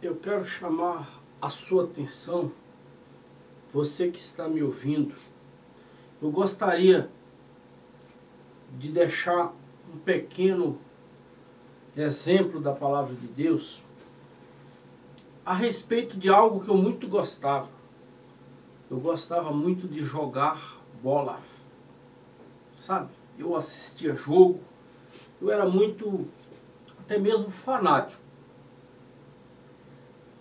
Eu quero chamar a sua atenção, você que está me ouvindo. Eu gostaria de deixar um pequeno exemplo da palavra de Deus a respeito de algo que eu muito gostava. Eu gostava muito de jogar bola, sabe? Eu assistia jogo, eu era muito, até mesmo fanático.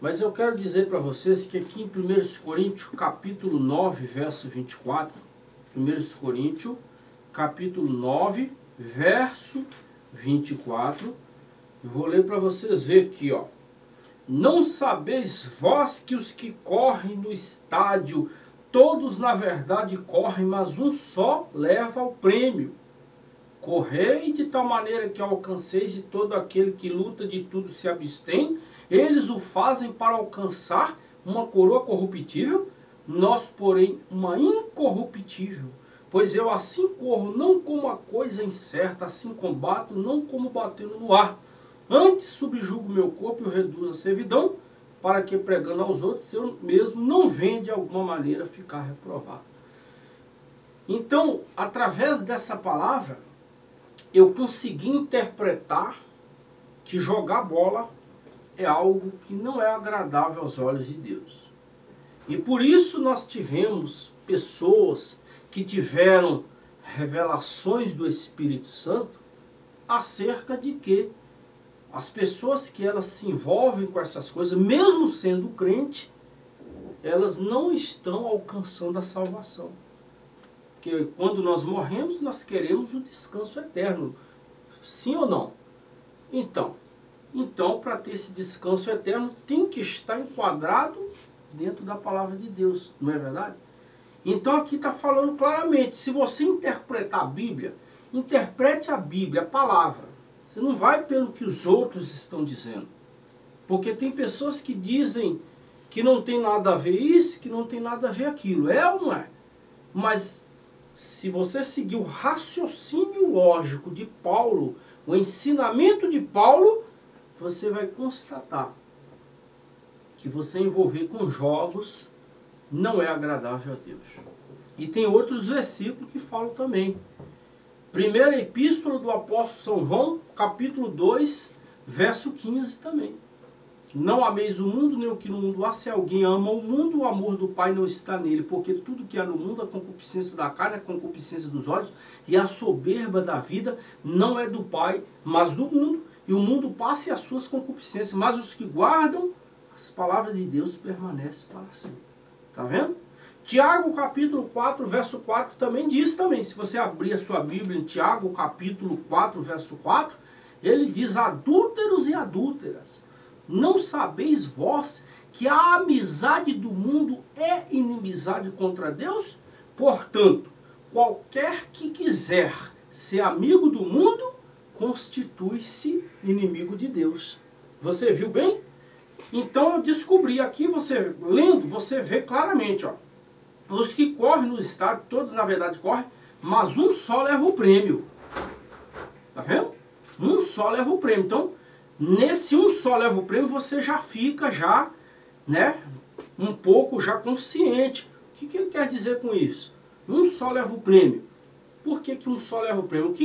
Mas eu quero dizer para vocês que aqui em 1 Coríntios, capítulo 9, verso 24, 1 Coríntios, capítulo 9, verso 24, eu vou ler para vocês ver aqui, ó. Não sabeis vós que os que correm no estádio, todos na verdade correm, mas um só leva o prêmio. Correi de tal maneira que alcanceis, e todo aquele que luta de tudo se abstém. Eles o fazem para alcançar uma coroa corruptível, nós, porém, uma incorruptível. Pois eu assim corro, não como a coisa incerta, assim combato, não como batendo no ar. Antes subjugo meu corpo e o reduzo à servidão, para que, pregando aos outros, eu mesmo não venha de alguma maneira ficar reprovado. Então, através dessa palavra, eu consegui interpretar que jogar bola é algo que não é agradável aos olhos de Deus. E por isso nós tivemos pessoas que tiveram revelações do Espírito Santo acerca de que as pessoas que elas se envolvem com essas coisas, mesmo sendo crente, elas não estão alcançando a salvação. Porque quando nós morremos, nós queremos o descanso eterno. Sim ou não? Então, para ter esse descanso eterno, tem que estar enquadrado dentro da palavra de Deus, não é verdade? Então aqui está falando claramente, se você interpretar a Bíblia, interprete a Bíblia, a palavra. Você não vai pelo que os outros estão dizendo. Porque tem pessoas que dizem que não tem nada a ver isso, que não tem nada a ver aquilo. É ou não é? Mas se você seguir o raciocínio lógico de Paulo, o ensinamento de Paulo, você vai constatar que você envolver com jogos não é agradável a Deus. E tem outros versículos que falam também. Primeira epístola do apóstolo São João, capítulo 2, verso 15 também. Não ameis o mundo, nem o que no mundo há. Se alguém ama o mundo, o amor do Pai não está nele. Porque tudo que há no mundo, a concupiscência da carne, a concupiscência dos olhos e a soberba da vida, não é do Pai, mas do mundo. E o mundo passa e as suas concupiscências, mas os que guardam as palavras de Deus permanecem para sempre. Está vendo? Tiago, capítulo 4, verso 4 também diz também. Se você abrir a sua Bíblia em Tiago, capítulo 4, verso 4, ele diz: adúlteros e adúlteras, não sabeis vós que a amizade do mundo é inimizade contra Deus? Portanto, qualquer que quiser ser amigo do mundo, constitui-se inimigo de Deus. Você viu bem? Então eu descobri aqui, você lendo, você vê claramente, ó. Os que correm no estádio, todos na verdade correm, mas um só leva o prêmio. Tá vendo? Um só leva o prêmio. Então, nesse um só leva o prêmio, você já fica né, um pouco já consciente. O que ele quer dizer com isso? Um só leva o prêmio. Por que um só leva o prêmio?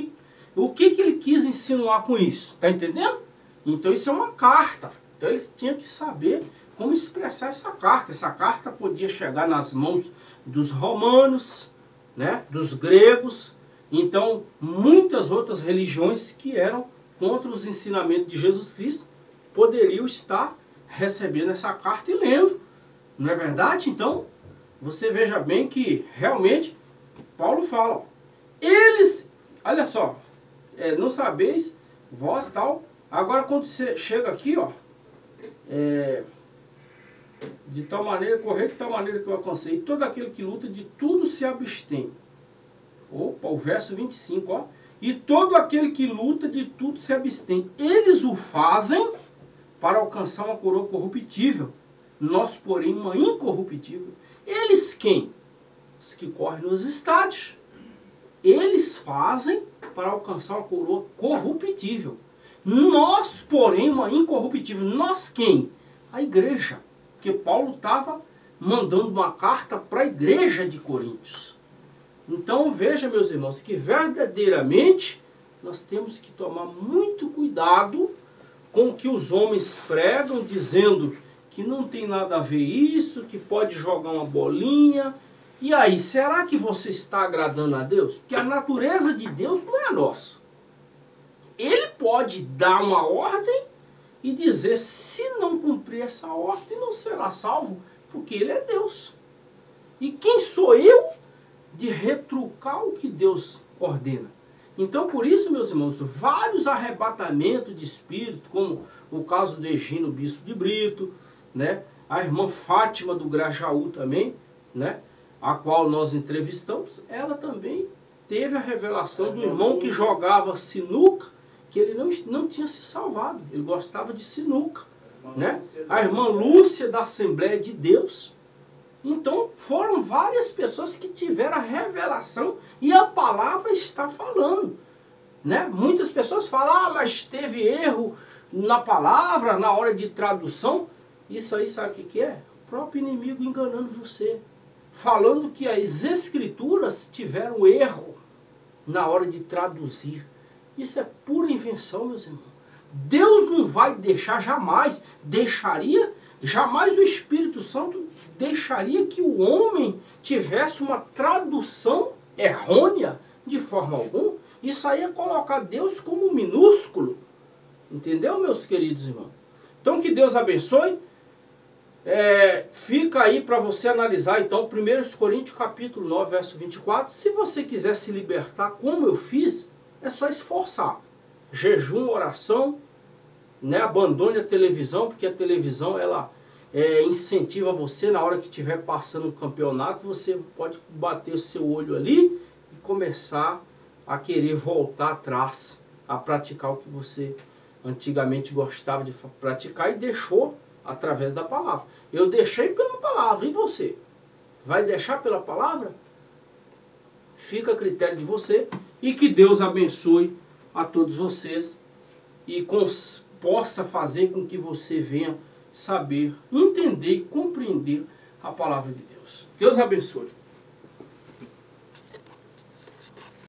O que ele quis insinuar com isso? Tá entendendo? Então isso é uma carta. Então eles tinham que saber como expressar essa carta. Essa carta podia chegar nas mãos dos romanos, né, dos gregos. Então muitas outras religiões que eram contra os ensinamentos de Jesus Cristo poderiam estar recebendo essa carta e lendo. Não é verdade? Então você veja bem que realmente Paulo fala, ó, eles, olha só, não sabeis vós tal. Agora quando você chega aqui, ó, de tal maneira, correr de tal maneira que eu alcancei, todo aquele que luta de tudo se abstém. Opa, o verso 25, ó. E todo aquele que luta de tudo se abstém. Eles o fazem para alcançar uma coroa corruptível. Nós, porém, uma incorruptível. Eles quem? Os que correm nos estádios. Eles fazem para alcançar uma coroa corruptível. Nós, porém, uma incorruptível. Nós quem? a igreja. Porque Paulo estava mandando uma carta para a igreja de Coríntios. Então veja, meus irmãos, que verdadeiramente nós temos que tomar muito cuidado com o que os homens pregam, dizendo que não tem nada a ver isso, que pode jogar uma bolinha. E aí, será que você está agradando a Deus? Porque a natureza de Deus não é a nossa. Ele pode dar uma ordem e dizer, se não cumprir essa ordem, não será salvo, porque ele é Deus. E quem sou eu de retrucar o que Deus ordena? Então, por isso, meus irmãos, vários arrebatamentos de espírito, como o caso do Egino Bispo de Brito, né? A irmã Fátima do Grajaú também, né? A qual nós entrevistamos, ela também teve a revelação do irmão que jogava sinuca, que ele não tinha se salvado, ele gostava de sinuca, né? A irmã Lúcia da Assembleia de Deus. Então foram várias pessoas que tiveram a revelação e a palavra está falando, né? Muitas pessoas falam, ah, mas teve erro na palavra, na hora de tradução. Isso aí sabe o que é? O próprio inimigo enganando você, falando que as escrituras tiveram erro na hora de traduzir. Isso é pura invenção, meus irmãos. Deus não vai deixar jamais, jamais o Espírito Santo deixaria que o homem tivesse uma tradução errônea de forma alguma. Isso aí é colocar Deus como minúsculo. Entendeu, meus queridos irmãos? Então que Deus abençoe. Fica aí para você analisar então 1 Coríntios capítulo 9, verso 24. Se você quiser se libertar como eu fiz, é só esforçar. Jejum, oração, né? Abandone a televisão, porque a televisão ela incentiva você, na hora que estiver passando um campeonato, você pode bater o seu olho ali e começar a querer voltar atrás, a praticar o que você antigamente gostava de praticar e deixou através da palavra. Eu deixei pela palavra, e você? Vai deixar pela palavra? Fica a critério de você, e que Deus abençoe a todos vocês e possa fazer com que você venha saber, entender e compreender a palavra de Deus. Deus abençoe.